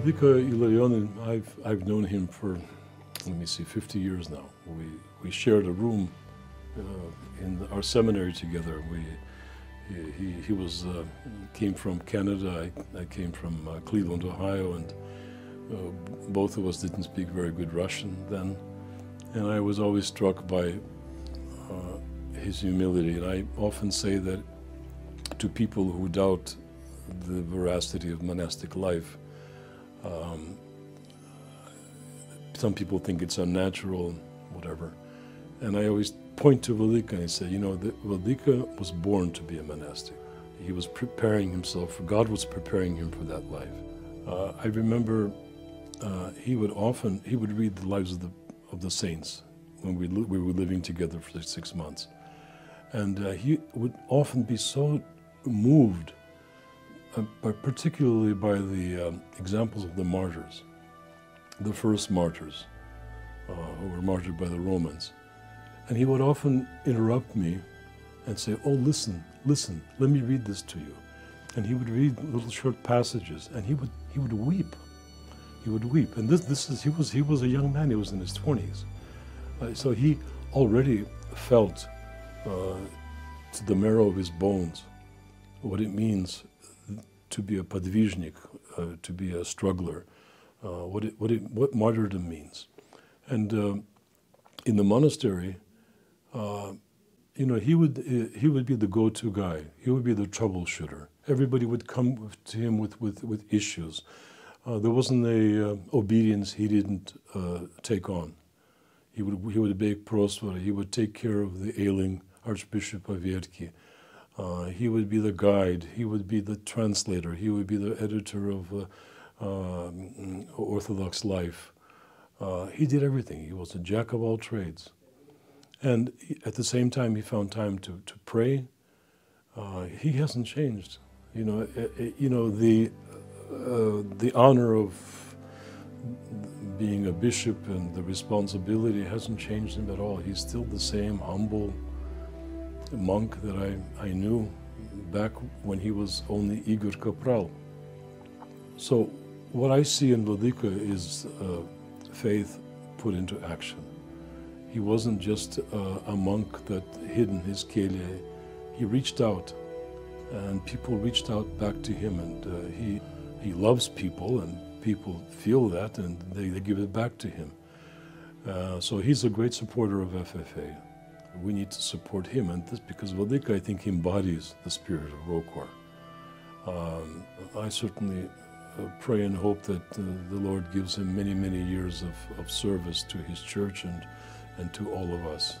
Vladika Ilarionin, I've known him for, 50 years now. We shared a room in our seminary together. He came from Canada. I came from Cleveland, Ohio, and both of us didn't speak very good Russian then. And I was always struck by his humility. And I often say that to people who doubt the veracity of monastic life, some people think it's unnatural, whatever. And I always point to Vladika and I say, Vladika was born to be a monastic. He was preparing himself, God was preparing him for that life. I remember he would read the lives of the saints when we were living together for 6 months. And he would often be so moved, particularly by the examples of the martyrs, the first martyrs who were martyred by the Romans. And he would often interrupt me and say, "Oh, listen, let me read this to you." And he would read little short passages, and he would weep. He would weep. And he was a young man. He was in his 20s, so he already felt to the marrow of his bones what it means to be a podvizhnik, to be a struggler, what martyrdom means. And in the monastery, he would be the go-to guy. He would be the troubleshooter. Everybody would come to him with issues. There wasn't a obedience he didn't take on. He would beg prosvora. He would take care of the ailing Archbishop of Verki. He would be the guide. He would be the translator. He would be the editor of Orthodox Life. He did everything. He was a jack of all trades. And at the same time, he found time to pray. He hasn't changed. The honor of being a bishop and the responsibility hasn't changed him at all. He's still the same humble monk that I knew back when he was only Igor Kapral. So what I see in Vladika is faith put into action. He wasn't just a monk that hid in his kele. He reached out, and people reached out back to him, and he loves people, and people feel that, and they give it back to him. So he's a great supporter of FFA. We need to support him, and this because Vladika, I think, embodies the spirit of ROCOR. I certainly pray and hope that the Lord gives him many, many years of service to his church and to all of us.